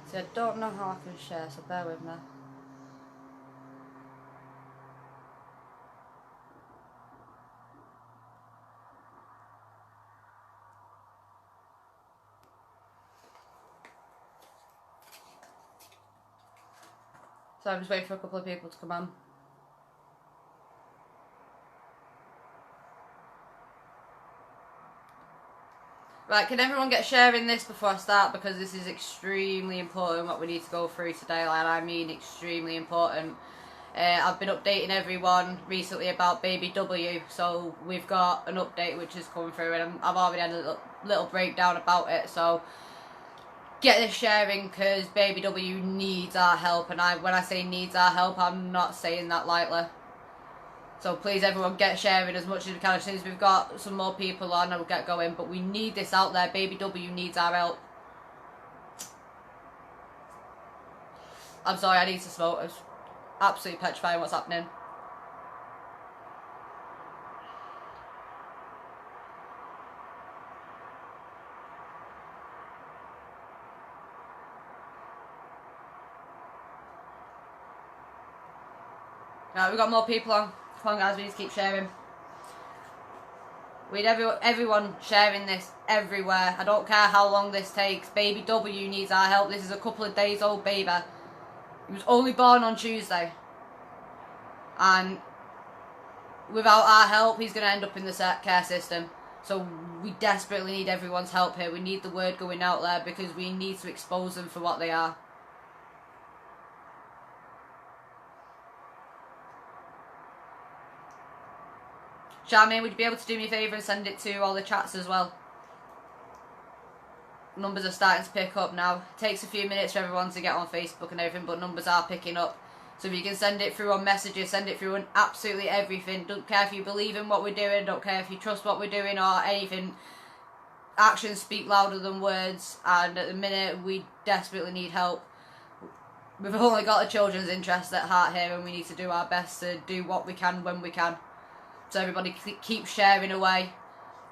So I don't know how I can share, so bear with me. So I'm just waiting for a couple of people to come on. Right, can everyone get sharing this before I start, because this is extremely important what we need to go through today, and I mean extremely important. I've been updating everyone recently about Baby W, so we've got an update which is coming through, and I've already had a little breakdown about it, so get this sharing, because Baby W needs our help, and when I say needs our help, I'm not saying that lightly. So please everyone get sharing as much as we can. As soon as we've got some more people on, I'll get going, but we need this out there. Baby W needs our help. I'm sorry, I need to smoke. It's absolutely petrifying what's happening. Right, we've got more people on. Come on guys, we need to keep sharing. We need everyone sharing this everywhere. I don't care how long this takes. Baby W needs our help. This is a couple of days old baby. He was only born on Tuesday. And without our help, he's going to end up in the care system. So we desperately need everyone's help here. We need the word going out there, because we need to expose them for what they are. Charmaine, would you be able to do me a favour and send it to all the chats as well? Numbers are starting to pick up now. It takes a few minutes for everyone to get on Facebook and everything, but numbers are picking up. So if you can send it through on messages, send it through on absolutely everything. Don't care if you believe in what we're doing, don't care if you trust what we're doing or anything. Actions speak louder than words, and at the minute we desperately need help. We've only got the children's interest at heart here, and we need to do our best to do what we can when we can. So everybody keep sharing away.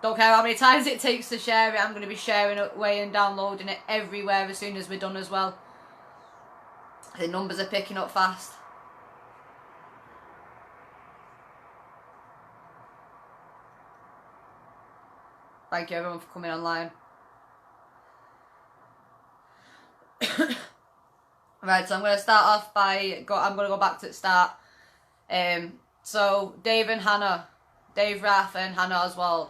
Don't care how many times it takes to share it, I'm going to be sharing away and downloading it everywhere as soon as we're done as well. The numbers are picking up fast. Thank you everyone for coming online. Right, so I'm going to start off by, I'm going to go back to the start. So Dave and Hannah, Dave Rath and Hannah Oswald,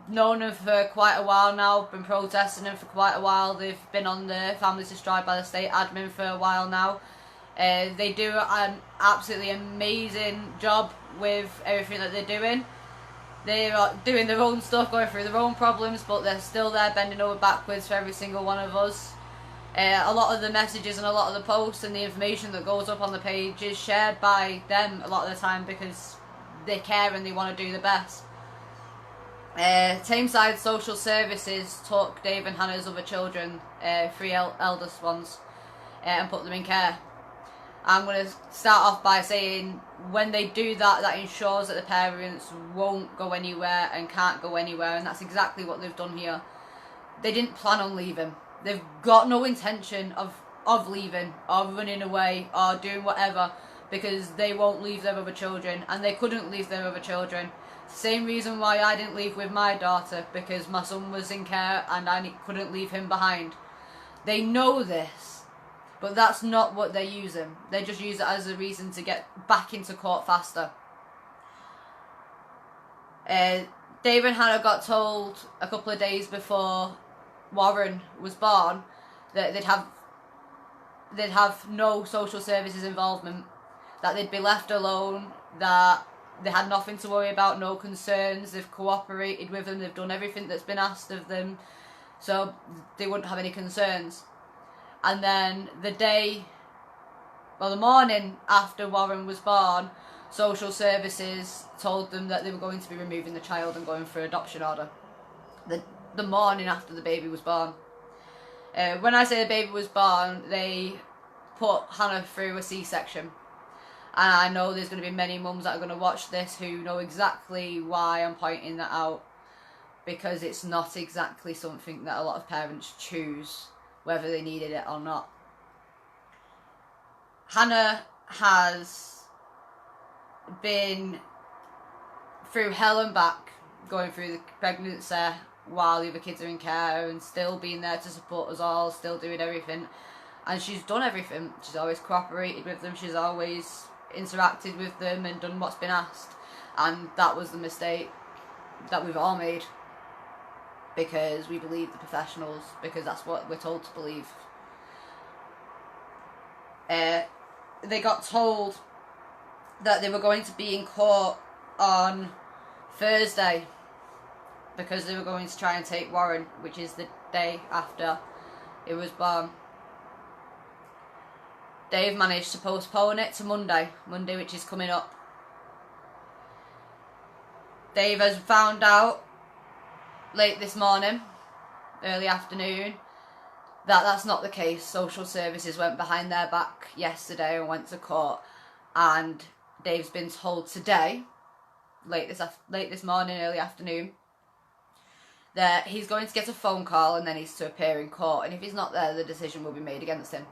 known them for quite a while now, been protesting them for quite a while. They've been on the Families Destroyed by the State admin for a while now. They do an absolutely amazing job with everything that they're doing. They're doing their own stuff, going through their own problems, but they're still there bending over backwards for every single one of us. A lot of the messages and a lot of the posts and the information that goes up on the page is shared by them a lot of the time, because they care and they want to do the best. Tameside Social Services took Dave and Hannah's other children, 3 eldest ones, and put them in care. I'm going to start off by saying, when they do that, that ensures that the parents won't go anywhere and can't go anywhere, and that's exactly what they've done here. They didn't plan on leaving. They've got no intention of leaving or running away or doing whatever, because they won't leave their other children, and they couldn't leave their other children. Same reason why I didn't leave with my daughter, because my son was in care and I couldn't leave him behind. They know this, but that's not what they're using. They just use it as a reason to get back into court faster. Dave and Hannah got told a couple of days before Warren was born that they'd have no social services involvement, that they'd be left alone, that they had nothing to worry about, no concerns. They've cooperated with them, they've done everything that's been asked of them, so they wouldn't have any concerns. And then the morning after Warren was born, social services told them that they were going to be removing the child and going for adoption order. The morning after the baby was born. When I say the baby was born, they put Hannah through a C-section. And I know there's going to be many mums that are going to watch this who know exactly why I'm pointing that out, because it's not exactly something that a lot of parents choose, whether they needed it or not. Hannah has been through hell and back, going through the pregnancy while the other kids are in care, and still being there to support us all, still doing everything. And she's done everything. She's always cooperated with them, she's always interacted with them and done what's been asked. And that was the mistake that we've all made, because we believe the professionals, because that's what we're told to believe. They got told that they were going to be in court on Thursday because they were going to try and take Warren, which is the day after it was born. Dave managed to postpone it to Monday, which is coming up. Dave has found out late this morning, early afternoon, that that's not the case. Social services went behind their back yesterday and went to court, and Dave's been told today, late this morning, early afternoon, that he's going to get a phone call and then he's to appear in court, and if he's not there, the decision will be made against him.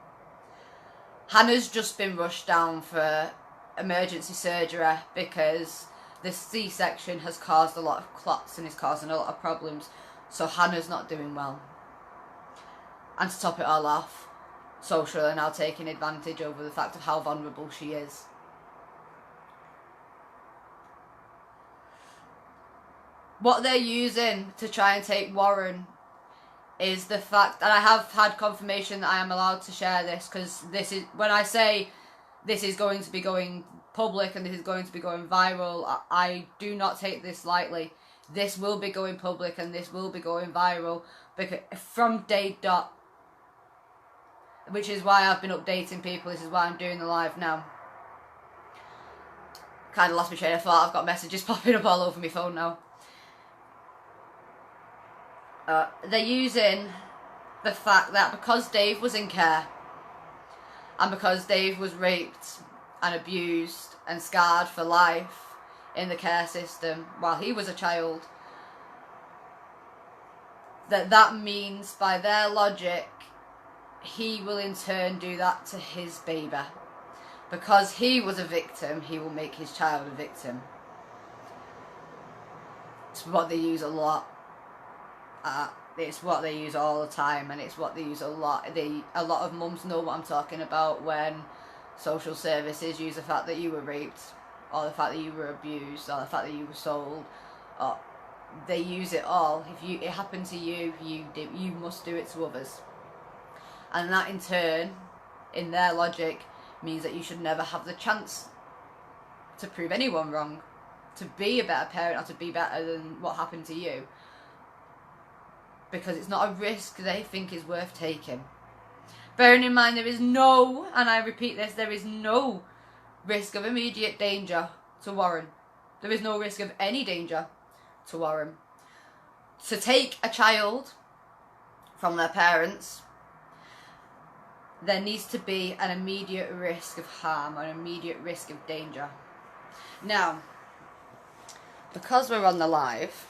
Hannah's just been rushed down for emergency surgery because the C-section has caused a lot of clots and is causing a lot of problems, so Hannah's not doing well. And to top it all off, social are now taking advantage over the fact of how vulnerable she is. What they're using to try and take Warren is the fact, and I have had confirmation that I am allowed to share this, because this is, when I say this is going to be going public and this is going to be going viral, I do not take this lightly. This will be going public and this will be going viral, because from day dot, which is why I've been updating people. This is why I'm doing the live now. Kind of lost my train of thought. I've got messages popping up all over my phone now. They're using the fact that because Dave was in care, and because Dave was raped and abused and scarred for life in the care system while he was a child, that means, by their logic, he will in turn do that to his baby. Because he was a victim, he will make his child a victim. It's what they use a lot. It's what they use all the time, and it's what they use a lot. A lot of mums know what I'm talking about when social services use the fact that you were raped, or the fact that you were abused, or the fact that you were sold. Or they use it all. If it happened to you, you must do it to others. And that in turn, in their logic, means that you should never have the chance to prove anyone wrong, to be a better parent or to be better than what happened to you. Because it's not a risk they think is worth taking. Bearing in mind, there is no, and I repeat this, there is no risk of immediate danger to Warren. There is no risk of any danger to Warren. To take a child from their parents, there needs to be an immediate risk of harm, an immediate risk of danger. Now, because we're on the live,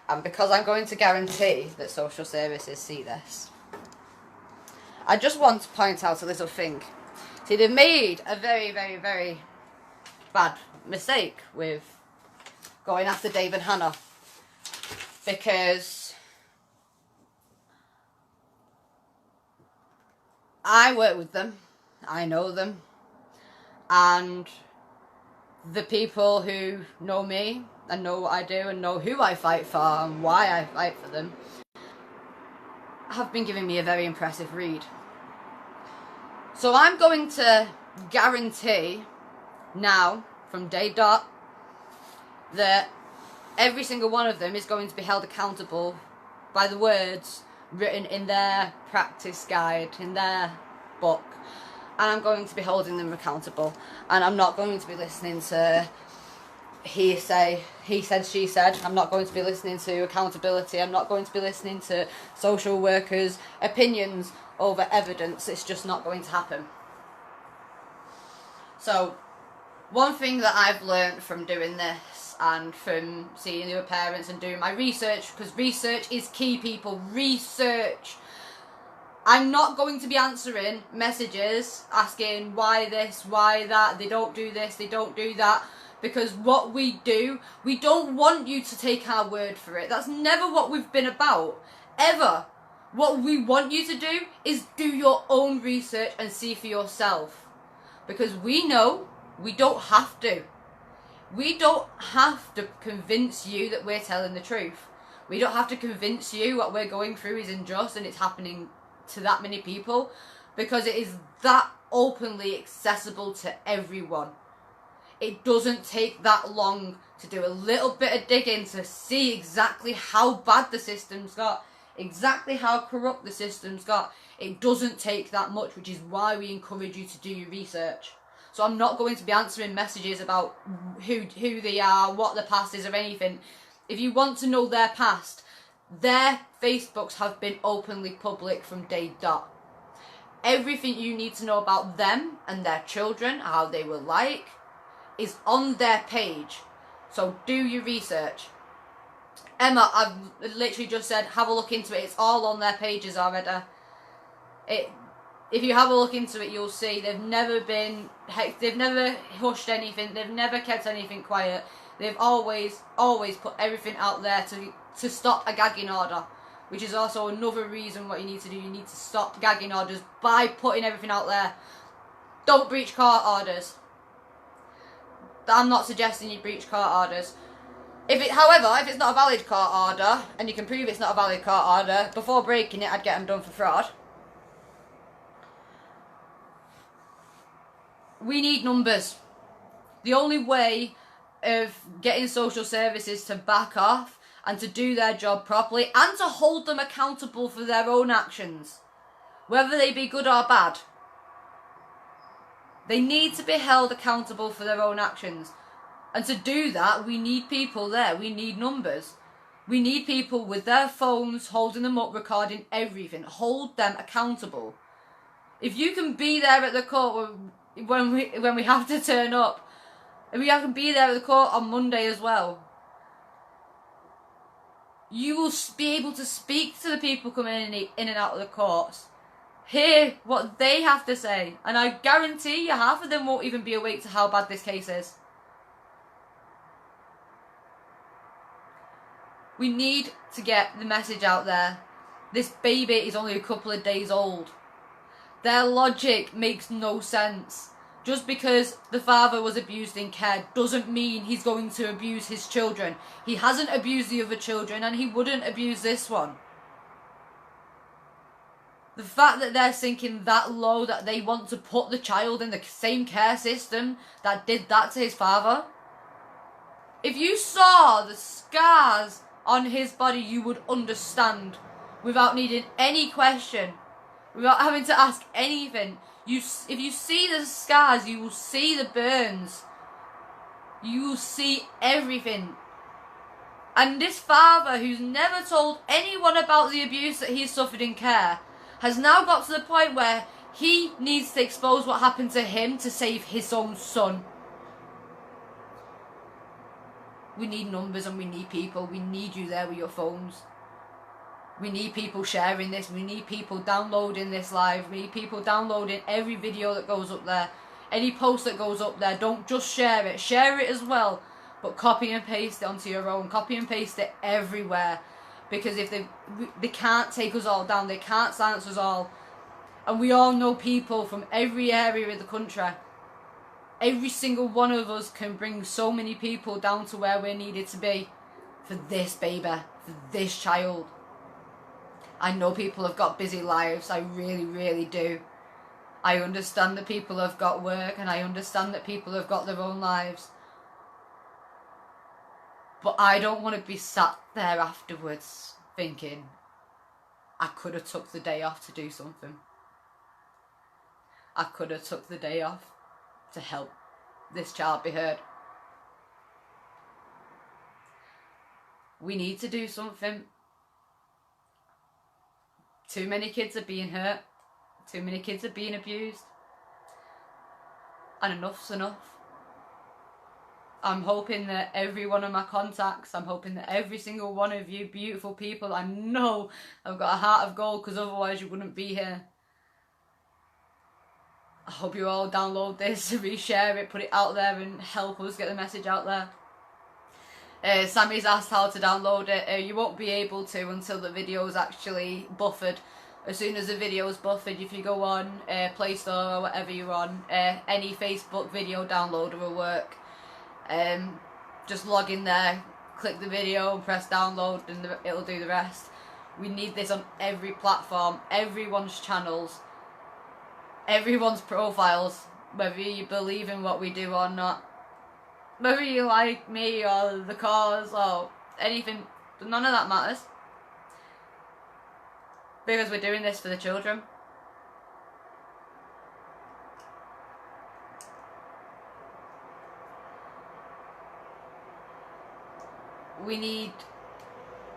and because I'm going to guarantee that social services see this, I just want to point out a little thing. See, they've made a very, very, very bad mistake with going after Dave and Hannah, because I work with them, I know them, and the people who know me and know what I do and know who I fight for and why I fight for them have been giving me a very impressive read. So I'm going to guarantee now, from day dot, that every single one of them is going to be held accountable by the words written in their practice guide, in their book. And I'm going to be holding them accountable. And I'm not going to be listening to he said, she said. I'm not going to be listening to accountability. I'm not going to be listening to social workers' opinions over evidence. It's just not going to happen. So One thing that I've learned from doing this and from seeing the other parents and doing my research, because research is key, people, research. I'm not going to be answering messages asking why this, why that, they don't do this, they don't do that, because what we do, we don't want you to take our word for it. That's never what we've been about, ever. What we want you to do is do your own research and see for yourself, because we know we don't have to. We don't have to convince you that we're telling the truth. We don't have to convince you what we're going through is unjust and it's happening to that many people, because it is that openly accessible to everyone. It doesn't take that long to do a little bit of digging to see exactly how bad the system's got, exactly how corrupt the system's got. It doesn't take that much, which is why we encourage you to do your research. So I'm not going to be answering messages about who they are, what their past is or anything. If you want to know their past, their Facebooks have been openly public from day dot. Everything you need to know about them and their children, how they were like, is on their page. So do your research. Emma, I've literally just said have a look into it. It's all on their pages already. If you have a look into it, you'll see they've never hushed anything. They've never kept anything quiet. They've always put everything out there to stop a gagging order, which is also another reason what you need to do. You need to stop gagging orders by putting everything out there. Don't breach court orders. I'm not suggesting you breach court orders. However, if it's not a valid court order, and you can prove it's not a valid court order, before breaking it, I'd get them done for fraud. We need numbers. The only way of getting social services to back off and to do their job properly and to hold them accountable for their own actions, whether they be good or bad, they need to be held accountable for their own actions. And to do that, we need people there. We need numbers. We need people with their phones, holding them up, recording everything. Hold them accountable. If you can be there at the court when we have to turn up, and we can be there at the court on Monday as well, you will be able to speak to the people coming in and out of the courts, hear what they have to say, and I guarantee you half of them won't even be awake to how bad this case is. We need to get the message out there. This baby is only a couple of days old. Their logic makes no sense. Just because the father was abused in care doesn't mean he's going to abuse his children. He hasn't abused the other children, and he wouldn't abuse this one. The fact that they're sinking that low that they want to put the child in the same care system that did that to his father. If you saw the scars on his body, you would understand without needing any question, without having to ask anything. If you see the scars, you will see the burns. You will see everything. And this father, who's never told anyone about the abuse that he's suffered in care, has now got to the point where he needs to expose what happened to him to save his own son. We need numbers and we need people. We need you there with your phones. We need people sharing this. We need people downloading this live. We need people downloading every video that goes up there. Any post that goes up there, don't just share it. Share it as well. But copy and paste it onto your own. Copy and paste it everywhere. Because if they can't take us all down. They can't silence us all. And we all know people from every area of the country. Every single one of us can bring so many people down to where we're needed to be. For this baby. For this child. I know people have got busy lives. I really, really do. I understand that people have got work, and I understand that people have got their own lives. But I don't want to be sat there afterwards thinking, I could have took the day off to do something. I could have took the day off to help this child be heard. We need to do something. Too many kids are being hurt. Too many kids are being abused. And enough's enough. I'm hoping that every one of my contacts, I'm hoping that every single one of you beautiful people, I know I've got a heart of gold, because otherwise you wouldn't be here. I hope you all download this, reshare it, put it out there and help us get the message out there. Sammy's asked how to download it. You won't be able to until the video is actually buffered. As soon as the video is buffered, if you go on Play Store or whatever you're on, any Facebook video downloader will work. Just log in there, click the video, press download, and it'll do the rest. We need this on every platform, everyone's channels, everyone's profiles, whether you believe in what we do or not, whether you like me or the cause or anything, none of that matters, because we're doing this for the children. We need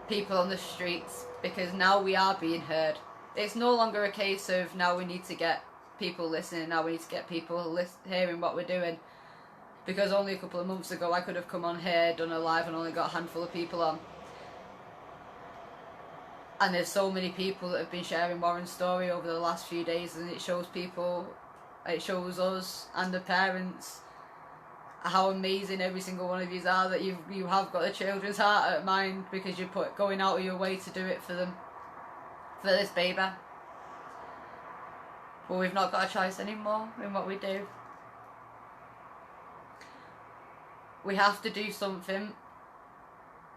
people on the streets, because now we are being heard. It's no longer a case of now we need to get people listening, now we need to get people hearing what we're doing. Because only a couple of months ago I could have come on here, done a live and only got a handful of people on. And there's so many people that have been sharing Warren's story over the last few days, and it shows people, it shows us and the parents how amazing every single one of you are, that you have got a children's heart at mind, because you're going out of your way to do it for them, for this baby. But we've not got a choice anymore in what we do. We have to do something.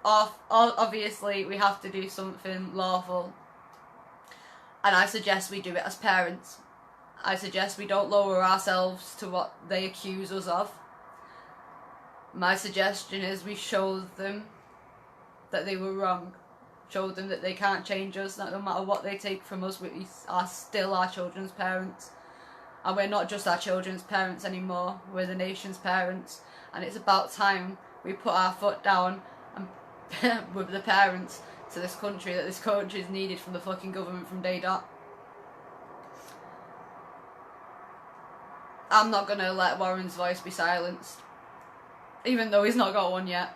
Obviously, we have to do something lawful. And I suggest we do it as parents. I suggest we don't lower ourselves to what they accuse us of. My suggestion is we show them that they were wrong. Show them that they can't change us, that no matter what they take from us, we are still our children's parents. And we're not just our children's parents anymore, we're the nation's parents. And it's about time we put our foot down and with the parents to this country, that this country is needed from the fucking government from day dot. I'm not gonna let Warren's voice be silenced, even though he's not got one yet.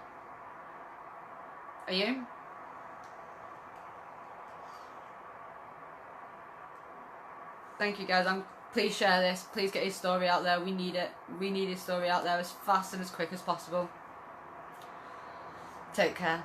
Are you? Thank you guys. Please share this. Please get his story out there. We need it. We need his story out there as fast and as quick as possible. Take care.